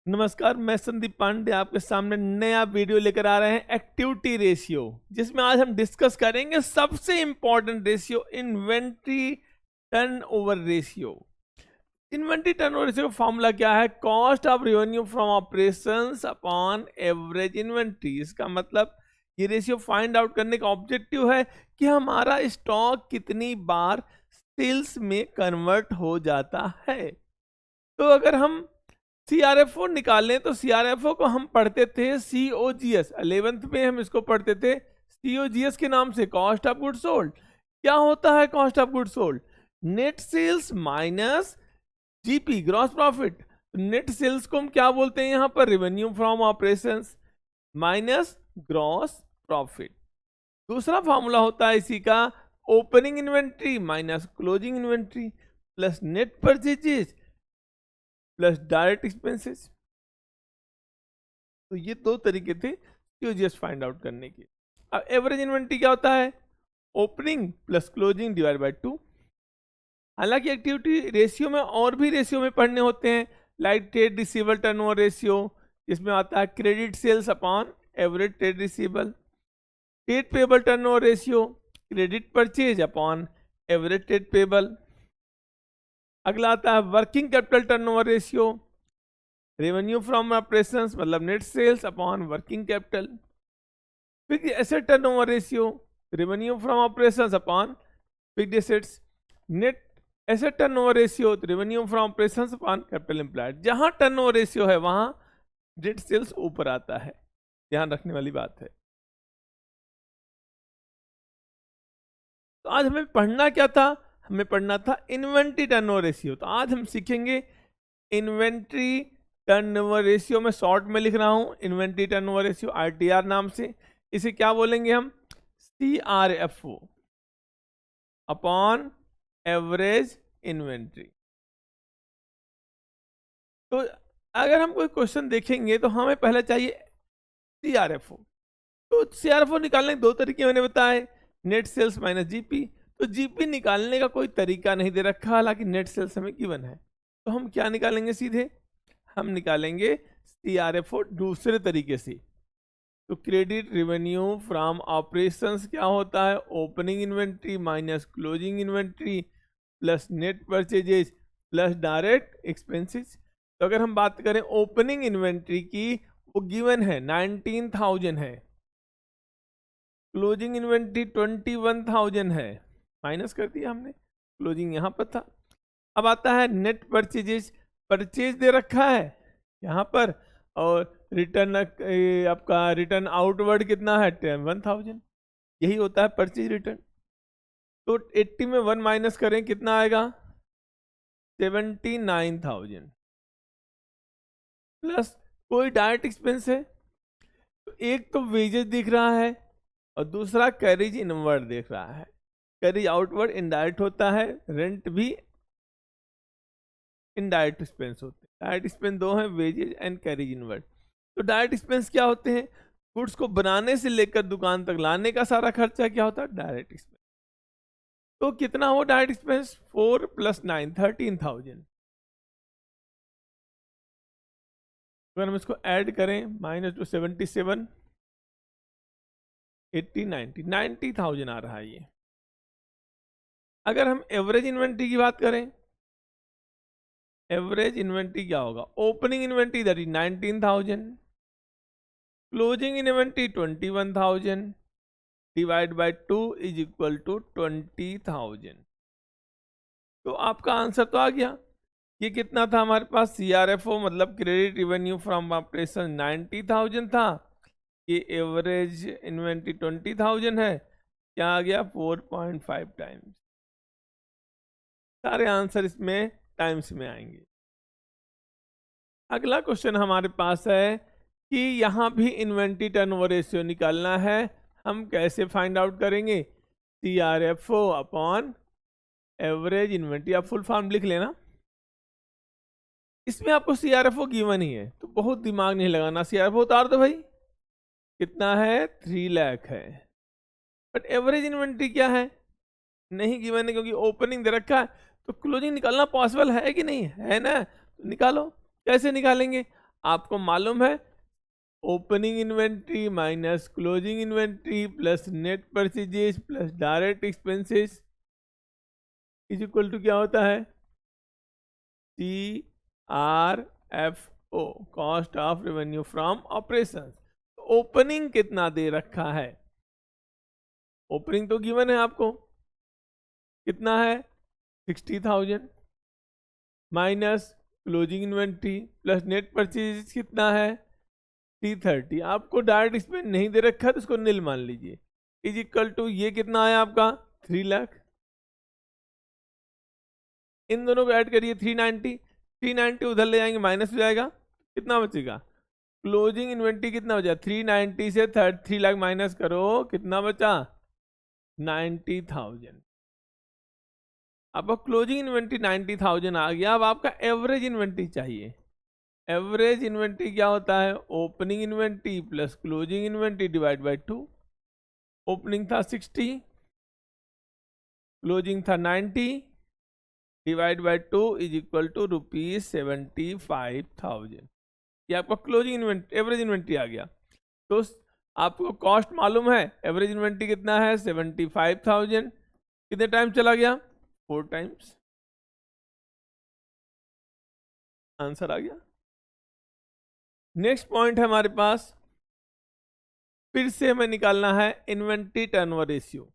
नमस्कार, मैं संदीप पांडे आपके सामने नया वीडियो लेकर आ रहे हैं एक्टिविटी रेशियो, जिसमें आज हम डिस्कस करेंगे सबसे important ratio inventory turnover ratio. Inventory turnover ratio का फॉर्मूला क्या है? Cost of revenue from operations upon average inventory. इसका मतलब ये रेशियो फाइंड आउट करने का ऑब्जेक्टिव है कि हमारा स्टॉक कितनी बार सेल्स में कन्वर्ट हो जाता है। तो अगर हम CRFO निकालें तो CRFO को हम पढ़ते थे COGS, 11th में हम इसको पढ़ते थे COGS के नाम से, कॉस्ट ऑफ गुड सोल्ड। क्या होता है cost of good sold? Net sales minus GP, gross profit. नेट सेल्स को हम क्या बोलते हैं यहाँ पर? Revenue from operations minus gross profit. दूसरा फॉर्मूला होता है इसी का, opening inventory minus closing inventory plus net purchases plus direct expenses. तो ये दो तरीके थे COGS फाइंड आउट करने के। अब एवरेज इन्वेंट्री क्या होता है? Opening plus closing divide by 2। हालांकि एक्टिविटी रेशियो में और भी रेशियो में पढ़ने होते हैं, like trade receivable turnover ratio, जिसमें आता है credit sales upon average trade receivable. Trade payable turnover ratio, credit purchase upon average trade payable. अगला आता है working capital turnover ratio, revenue from operations मतलब net sales upon working capital. Fixed asset turnover ratio, revenue from operations upon fixed assets. Net asset turnover ratio, revenue from operations upon capital employed. जहां turnover ratio है वहां net sales ऊपर आता है, ध्यान रखने वाली बात है। तो आज हमें पढ़ना क्या था? हमें पढ़ना था इन्वेंट्री टर्नओवर रेशियो। तो आज हम सीखेंगे इन्वेंट्री टर्नओवर रेशियो। मैं शॉर्ट में लिख रहा हूं इन्वेंट्री टर्नओवर रेशियो, ITR नाम से। इसे क्या बोलेंगे हम? CRFO upon average inventory. तो अगर हम कोई क्वेश्चन देखेंगे तो हमें पहले चाहिए CRFO। तो CRFO निकालने के दो तरीके मैंने बताए, नेट सेल्स माइनस GP। तो GP निकालने का कोई तरीका नहीं दे रखा, हालांकि नेट सेल्स हमें गिवन है। तो हम क्या निकालेंगे? सीधे हम निकालेंगे CRFO दूसरे तरीके से। तो क्रेडिट रेवेन्यू फ्रॉम ऑपरेशंस क्या होता है? Opening inventory minus closing inventory plus net purchases plus direct expenses. तो अगर हम बात करें ओपनिंग इन्वेंट्री की, वो गिवन है 19,000 है, क्लोजिंग इन्वेंट्री 21,000 है, माइनस कर दिया हमने, क्लोजिंग यहां पर था। अब आता है नेट परचेजेस, परचेज दे रखा है यहां पर, और रिटर्न आपका रिटर्न आउटवर्ड कितना है? 1,000। यही होता है परचेज रिटर्न। तो 80 में 1 माइनस करें कितना आएगा? 79,000 प्लस कोई डायरेक्ट एक्सपेंस है। तो एक तो वेजेस दिख रहा है और दूसरा कैरिज इनवर्ड देख रहा है। कैरिज आउटवर्ड इनडायरेक्ट होता है, रेंट भी इनडायरेक्ट एक्सपेंस होते हैं। डायरेक्ट एक्सपेंस दो हैं, वेजेज एंड कैरिज इनवर्ड। तो डायरेक्ट एक्सपेंस क्या होते हैं? गुड्स को बनाने से लेकर दुकान तक लाने का सारा खर्चा क्या होता है? Direct expense. तो कितना हो डायरेक्ट एक्सपेंस? 4 + 9 13,000। अगर हम इसको ऐड करें -2 77 80 90 90,000 आ रहा है ये। अगर हम एवरेज इन्वेंट्री की बात करें, एवरेज इन्वेंट्री क्या होगा? Opening inventory that is 19,000, closing inventory 21,000 divide by 2 is equal to 20,000। तो आपका आंसर तो आ गया। ये कितना था हमारे पास? CRFO मतलब क्रेडिट रेवेन्यू फ्रॉम ऑपरेशन 90,000 था, ये एवरेज इन्वेंट्री 20,000 है। क्या आ गया? 4.5 टाइम्स। सारे आंसर इसमें टाइम्स में आएंगे। अगला क्वेश्चन हमारे पास है कि यहाँ भी इन्वेंट्री टर्नओवर रेशियो निकालना है। हम कैसे फाइंड आउट करेंगे? CRFO upon average inventory. आप फुल फॉर्म लिख लेना। इसमें आपको CRFO गिवन ही है, तो बहुत दिमाग नहीं लगाना। CRFO उतार दो भाई, कितना है? 3 लाख है। बट एवरेज इन्वेंट्री क्या है? नहीं गिवन है, क्योंकि ओपनिंग दे रखा है। तो क्लोजिंग निकालना पॉसिबल है कि नहीं है? ना, तो निकालो। कैसे निकालेंगे? आपको मालूम है opening inventory minus closing inventory plus net purchases plus direct expenses is equal to क्या होता है, CRFO, cost of revenue from operations. Opening कितना दे रखा है, ओपनिंग तो गिवन है आपको, कितना है 60,000 minus closing inventory plus net purchase कितना है 330। आपको डायरेक्ट एक्सपेंस नहीं दे रखा तो इसको नील मान लीजिए, इज इक्वल टू ये कितना आया आपका 3 लाख। इन दोनों को ऐड करिए 390 उधर ले जाएंगे माइनस हो जाएगा, कितना बचेगा, क्लोजिंग इन्वेंट्री कितना बचा 390 से 3 लाख माइनस करो कितना बचा 90,000। अब क्लोजिंग इन्वेंट्री 90,000 आ गया। अब आपका एवरेज इन्वेंट्री चाहिए। एवरेज इन्वेंट्री क्या होता है, opening inventory plus closing inventory divide by 2। Opening था 60, क्लोजिंग था 90 divide by 2 is equal to ₹75,000। ये आपका क्लोजिंग इन्वेंट्री एवरेज इन्वेंट्री आ गया। तो आपको कॉस्ट मालूम है, एवरेज इन्वेंट्री कितना है 75,000, कितने टाइम चला गया 4 टाइम्स, आंसर आ गया। नेक्स्ट पॉइंट है हमारे पास, फिर से हमें निकालना है इन्वेंट्री टर्नओवर रेशियो।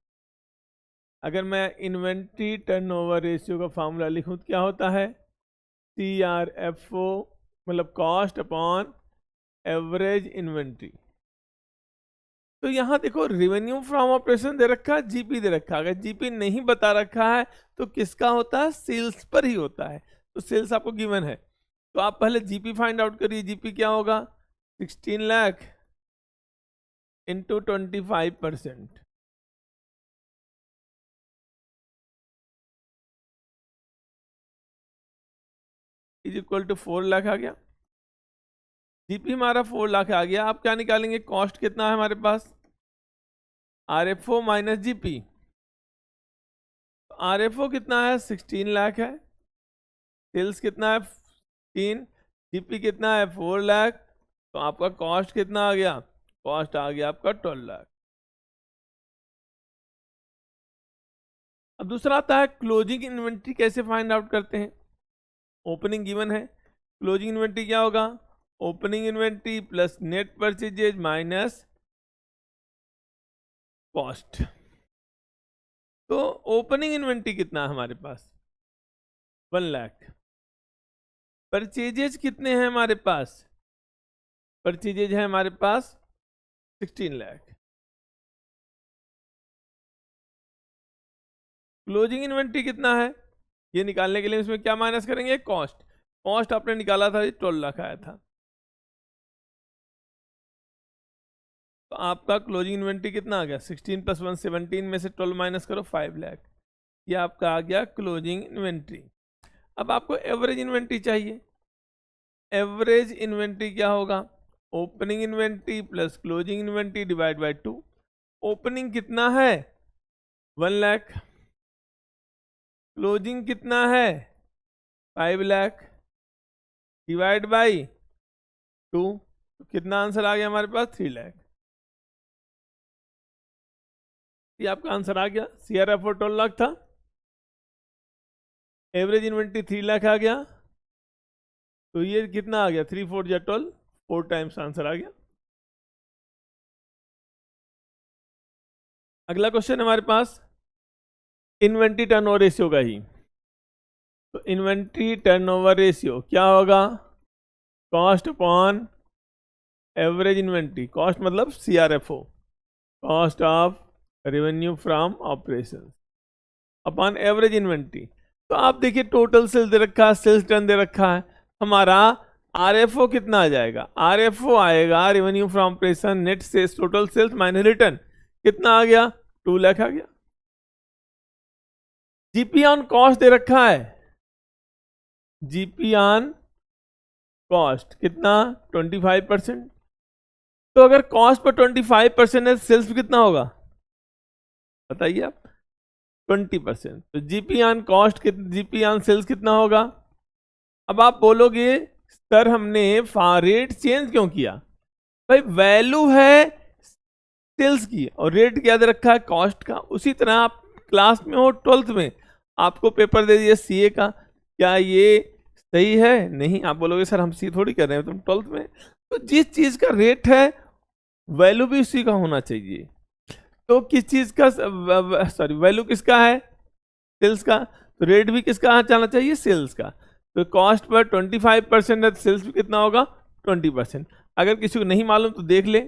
अगर मैं इन्वेंट्री टर्नओवर रेशियो का फॉर्मूला लिखूं तो क्या होता है, CRFO मतलब कॉस्ट अपॉन एवरेज इन्वेंट्री। तो यहां देखो रेवेन्यू फ्रॉम ऑपरेशन दे रखा है, जीपी दे रखा है। अगर जीपी नहीं बता रखा है तो किसका होता है, सेल्स पर ही होता है। तो सेल्स आपको गिवन है, तो आप पहले जीपी फाइंड आउट करिए। जीपी क्या होगा 16 lakh into 25% is equal to 4 lakh आ गया। जीपी हमारा 4 लाख आ गया। आप क्या निकालेंगे, कॉस्ट कितना है हमारे पास, RFO माइनस जीपी। RFO कितना है 16 लाख है, सेल्स कितना है 3, जीपी कितना है 4 लाख, तो आपका कॉस्ट कितना आ गया, कॉस्ट आ गया आपका 12 लाख। अब दूसरा आता है क्लोजिंग इन्वेंट्री कैसे फाइंड आउट करते हैं। ओपनिंग गिवन है, क्लोजिंग इन्वेंट्री क्या होगा, opening inventory plus net purchases minus cost. तो ओपनिंग इन्वेंट्री कितना है हमारे पास 1 लाख, परचेजेज कितने हैं हमारे पास, परचेजेज है हमारे पास 16 लाख। क्लोजिंग इन्वेंट्री कितना है, ये निकालने के लिए इसमें क्या माइनस करेंगे, कॉस्ट। कॉस्ट आपने निकाला था 12 लाख आया था, तो आपका क्लोजिंग इन्वेंट्री कितना आ गया 16 + 1 17 में से 12 माइनस करो 5 लाख। ये आपका आ गया क्लोजिंग इन्वेंट्री। अब आपको एवरेज इन्वेंट्री चाहिए। एवरेज इन्वेंट्री क्या होगा, opening inventory plus closing inventory divide by 2। Opening कितना है 1 लाख, क्लोजिंग कितना है 5 लाख डिवाइड बाई 2, तो कितना आंसर आ गया हमारे पास 3 लाख। ये आपका आंसर आ गया। CRFO 12 लाख था, एवरेज इन्वेंट्री 3 लाख आ गया, तो ये कितना आ गया 3 4 या 12, 4 टाइम्स आंसर आ गया। अगला क्वेश्चन हमारे पास इन्वेंट्री टर्नओवर रेशियो का ही। तो इन्वेंट्री टर्नओवर रेशियो क्या होगा, cost upon average inventory, cost मतलब CRFO cost of revenue from operation upon average inventory. तो आप देखिए टोटल सेल्स दे रखा है, सेल्स टर्न दे रखा है, हमारा RFO कितना आ जाएगा, RFO आएगा revenue from operation net sales total sales minus return, कितना आ गया 2 लाख आ गया। जीपी ऑन कॉस्ट दे रखा है, जीपी ऑन कॉस्ट कितना 25%। तो अगर कॉस्ट पर 25% है, सेल्स पे कितना होगा बताइए आप 20%। तो GP on cost GP on sales कितना होगा। अब आप बोलोगे सर हमने रेट चेंज क्यों किया? भाई वैल्यू है सेल्स की और रेट क्या दे रखा है? कॉस्ट का। उसी तरह आप क्लास में हो 12th में, आपको पेपर दे दिया सीए का, क्या ये सही है? नहीं, आप बोलोगे सर हम सी थोड़ी कर रहे हैं, तुम 12th में। तो जिस चीज का रेट है वैल्यू भी उसी का होना चाहिए। तो किस चीज का वैल्यू किसका है? सेल्स का। तो रेट भी किसका जाना चाहिए? सेल्स का। तो कॉस्ट पर 25% है, सेल्स भी कितना होगा? 20%। अगर किसी को नहीं मालूम तो देख ले,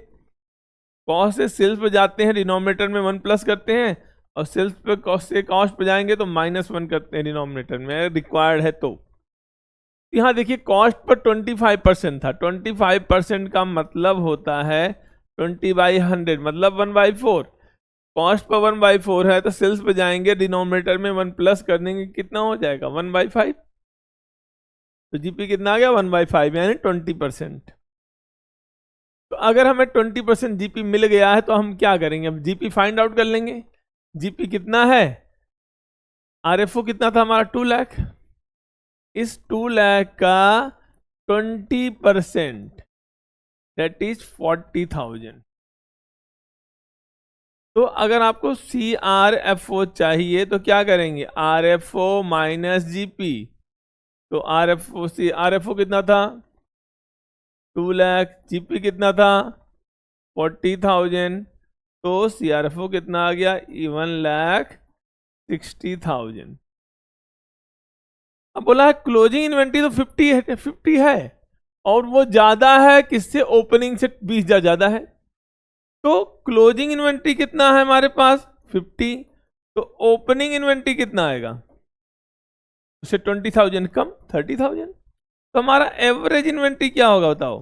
कॉस्ट से सेल्स पे जाते हैं डिनोमिनेटर में 1 प्लस करते हैं, और सेल्स पे कॉस्ट से कॉस्ट पे जाएंगे तो -1 करते हैं डिनोमिनेटर में, रिक्वायर्ड है तो। यहाँ देखिए कॉस्ट पर 25% था, 25% का मतलब होता है 20/100 मतलब 1/4। कॉस्ट पर 1/4 है तो सेल्स पे जाएंगे, डिनोमिनेटर में 1 प्लस कर देंगे, कितना हो जाएगा? 1/5। तो जीपी कितना आ गया? 1/5 यानी 20%। तो अगर हमें 20% जीपी मिल गया है तो हम क्या करेंगे? अब जीपी फाइंड आउट कर लेंगे। जीपी कितना है? आरएफओ कितना था हमारा? 2 लाख। इस 2 लाख का 20% दैट इज 40,000। तो अगर आपको CRFO चाहिए तो क्या करेंगे? RFO minus GP. तो RFO कितना था? 2 लाख। जीपी कितना था? 40,000। तो CRFO कितना आ गया? 1,60,000। अब बोला है क्लोजिंग इन्वेंट्री तो 50 है और वो ज्यादा है किससे? ओपनिंग से 20 ज्यादा है। तो क्लोजिंग इन्वेंट्री कितना है हमारे पास? 50। तो ओपनिंग इन्वेंट्री कितना आएगा? उससे 20,000 कम 30,000। तो हमारा एवरेज इन्वेंट्री क्या होगा बताओ?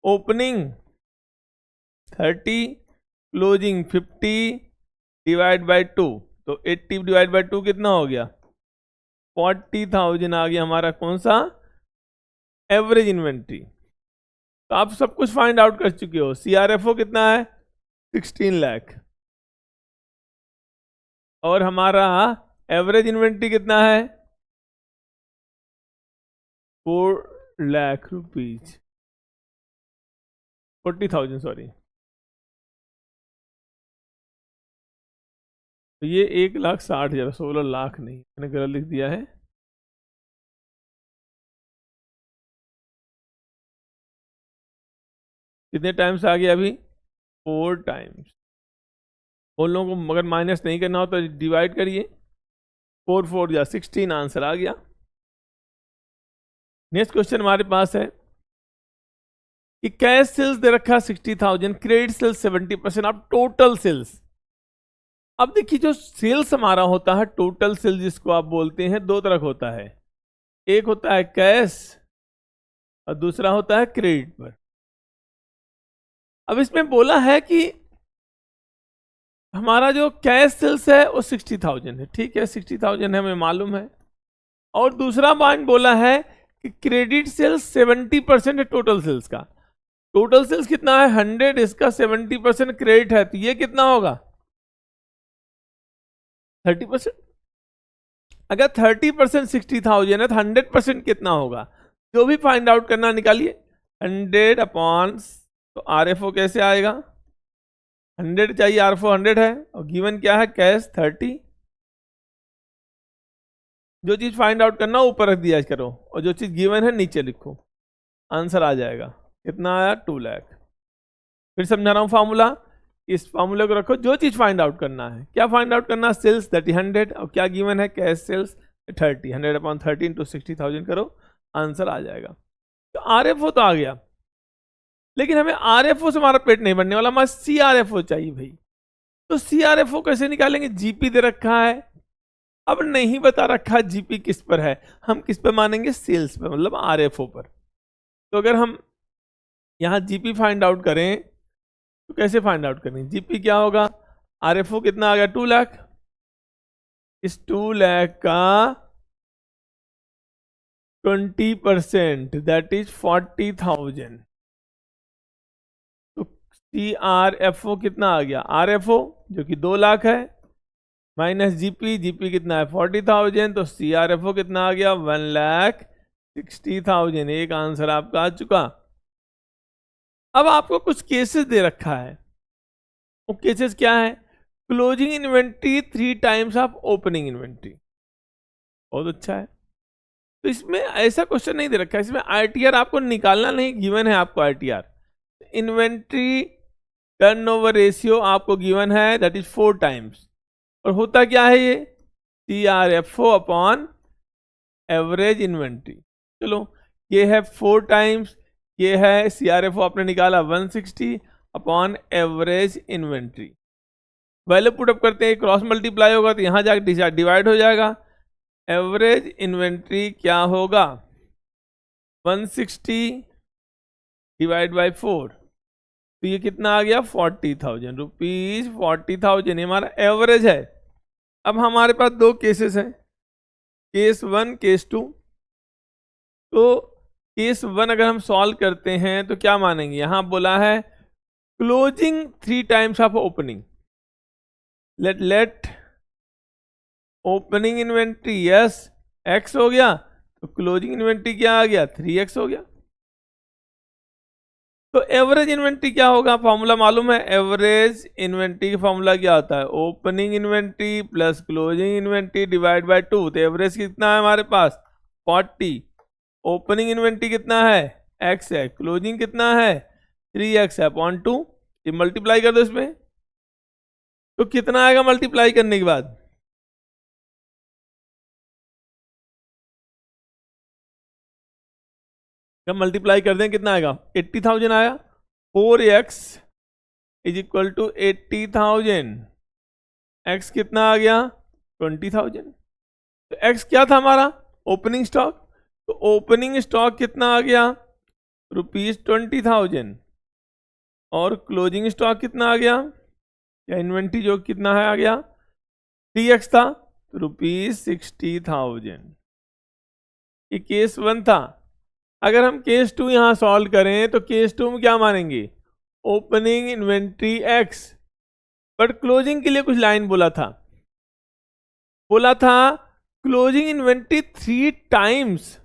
Opening 30, closing 50 divide by 2। तो 80 डिवाइड बाय 2 कितना हो गया? 40,000 आ गया हमारा कौन सा? Average inventory. तो आप सब कुछ फाइंड आउट कर चुके हो। CRFO कितना है? 16 लाख। और हमारा एवरेज इन्वेंट्री कितना है? 4 लाख रुपीज, 40,000 सॉरी। तो ये 1,60,000, 16 लाख नहीं, मैंने गलत लिख दिया है। कितने टाइम्स आ गया अभी? 4 टाइम्स। उन लोगों को मगर माइनस नहीं करना हो तो डिवाइड करिए, 4 4 या 16, आंसर आ गया। नेक्स्ट क्वेश्चन हमारे पास है कि कैश सेल्स दे रखा 60,000, credit sales 70% of total sales. अब देखिए जो सेल्स हमारा होता है, टोटल सेल्स जिसको आप बोलते हैं, दो तरह होता है। एक होता है कैश और दूसरा होता है क्रेडिट पर। अब इसमें बोला है कि हमारा जो कैश सेल्स है वो 60,000 है, ठीक है, 60,000 है, हमें मालूम है। और दूसरा पॉइंट बोला है कि क्रेडिट सेल्स 70% है टोटल सेल्स का। टोटल सेल्स कितना है? 100, इसका 70% क्रेडिट है, तो ये कितना होगा? 30%। अगर 30% 60,000 है तो 100% कितना होगा? जो भी फाइंड आउट करना निकालिए। 100 अपॉन, तो RFO कैसे आएगा? 100 चाहिए, RFO 100 है, और गिवन क्या है? कैश 30। जो चीज फाइंड आउट करना ऊपर रख दिया करो, और जो चीज गिवन है नीचे लिखो, आंसर आ जाएगा। कितना आया? 2 लाख। फिर समझा रहा हूं फार्मूला, इस फार्मूले को रखो, जो चीज फाइंड आउट करना है। क्या फाइंड आउट करना? सेल्स 100, और क्या गिवन है? Cash sales 30। 100 अपॉन 30 इंटू 60,000 करो, आंसर आ जाएगा। तो RFO तो आ गया, लेकिन हमें RFO से हमारा पेट नहीं भरने वाला, हमारा CRFO चाहिए भाई। तो CRFO कैसे निकालेंगे? जीपी दे रखा है, अब नहीं बता रखा जीपी किस पर है, हम किस पर मानेंगे? सेल्स पर, मतलब RFO पर। तो अगर हम यहां जीपी फाइंड आउट करें तो कैसे फाइंड आउट करेंगे? जीपी क्या होगा? RFO कितना आ गया? 2 लाख। इस 2 लाख का 20% दैट इज 40,000। तो CRFO कितना आ गया? RFO जो कि 2 लाख है माइनस जीपी, जीपी कितना है? 40,000। तो CRFO कितना आ गया? 1,60,000। 60,000, एक आंसर आपका आ चुका। अब आपको कुछ केसेस दे रखा है, वो केसेस क्या है? Closing inventory 3 times of opening inventory. बहुत अच्छा है। तो इसमें ऐसा क्वेश्चन नहीं दे रखा है, इसमें आरटीआर आपको निकालना नहीं, गिवन है आपको आरटीआर। इन्वेंट्री टर्नओवर रेशियो आपको गिवन है, दैट इज 4 टाइम्स। और होता क्या है ये? CRFO upon average inventory. चलो ये है 4 टाइम्स, ये है CRFO आपने निकाला 160 upon average inventory. Value put up करते हैं, क्रॉस मल्टीप्लाई होगा तो यहाँ जाकर डिवाइड हो जाएगा। एवरेज इन्वेंट्री क्या होगा? 160 डिवाइड बाई 4, तो ये कितना आ गया? 40,000 रुपीज। 40,000 हमारा एवरेज है। अब हमारे पास दो केसेस हैं, केस 1 केस 2। तो केस 1 अगर हम सॉल्व करते हैं तो क्या मानेंगे? यहां बोला है closing 3 times of opening. Let opening inventory yes x हो गया, तो क्लोजिंग इन्वेंट्री क्या आ गया? 3x हो गया। तो एवरेज इन्वेंट्री क्या होगा? फॉर्मूला मालूम है, एवरेज इन्वेंट्री का फॉर्मूला क्या होता है? Opening inventory plus closing inventory divide by 2। तो एवरेज कितना है हमारे पास? 40। ओपनिंग इन्वेंट्री कितना है? x है। क्लोजिंग कितना है? 3x है अपॉन 2। ये मल्टीप्लाई कर दो इसमें, तो कितना आएगा मल्टीप्लाई करने के बाद? जब मल्टीप्लाई कर दें कितना आएगा? 80,000 आया। 4x is equal to 80,000। x कितना आ गया? 20,000। तो x क्या था हमारा? Opening stock. तो ओपनिंग स्टॉक कितना आ गया? ₹20,000। और क्लोजिंग स्टॉक कितना आ गया? या इन्वेंट्री जो कितना है आ गया? 3x था, तो ₹60,000। ये केस 1 था। अगर हम केस 2 यहां सॉल्व करें तो केस 2 में क्या मानेंगे? Opening inventory x, but closing के लिए कुछ लाइन बोला था closing inventory 3 times.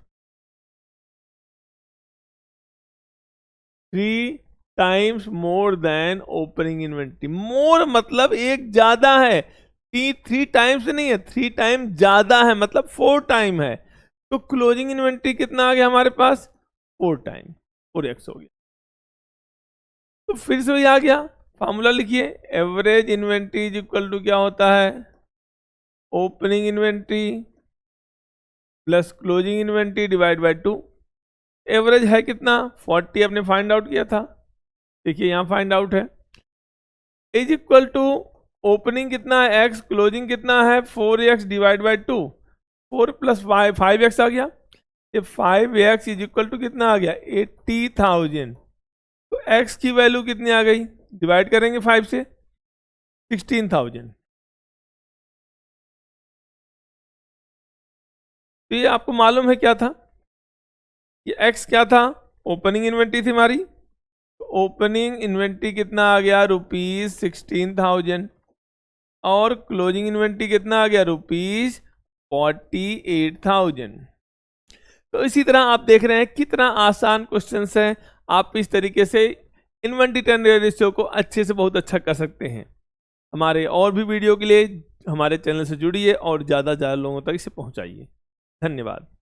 3 times more than opening inventory. More मतलब एक ज्यादा है, 3 टाइम्स नहीं है, 3 टाइम ज्यादा है, मतलब 4 टाइम है। तो क्लोजिंग इन्वेंट्री कितना आ गया हमारे पास? 4 टाइम, 4x हो गया। तो फिर से वही आ गया, फॉर्मूला लिखिए, average inventory is equal to क्या होता है? Opening inventory plus closing inventory divide by 2। Average है कितना? 40 आपने फाइंड आउट किया था, देखिए यहां फाइंड आउट है। इज इक्वल टू ओपनिंग कितना है? x, क्लोजिंग कितना है? 4x divide by 2। 4 plus 5x आ गया। ये 5x इज इक्वल टू कितना आ गया? 80,000। तो x की वैल्यू कितनी आ गई? डिवाइड करेंगे 5 से, 16,000। तो ये आपको मालूम है क्या था? ये x क्या था? ओपनिंग इन्वेंट्री थी हमारी। तो ओपनिंग इन्वेंट्री कितना आ गया? ₹16,000। और क्लोजिंग इन्वेंट्री कितना आ गया? ₹48,000। तो इसी तरह आप देख रहे हैं कितना आसान क्वेश्चंस है। आप इस तरीके से इन्वेंट्री टर्न रेशियो को अच्छे से बहुत अच्छा कर सकते हैं। हमारे और भी वीडियो के लिए हमारे चैनल से जुड़िए और ज़्यादा से ज़्यादा लोगों तक इसे पहुंचाइए। धन्यवाद।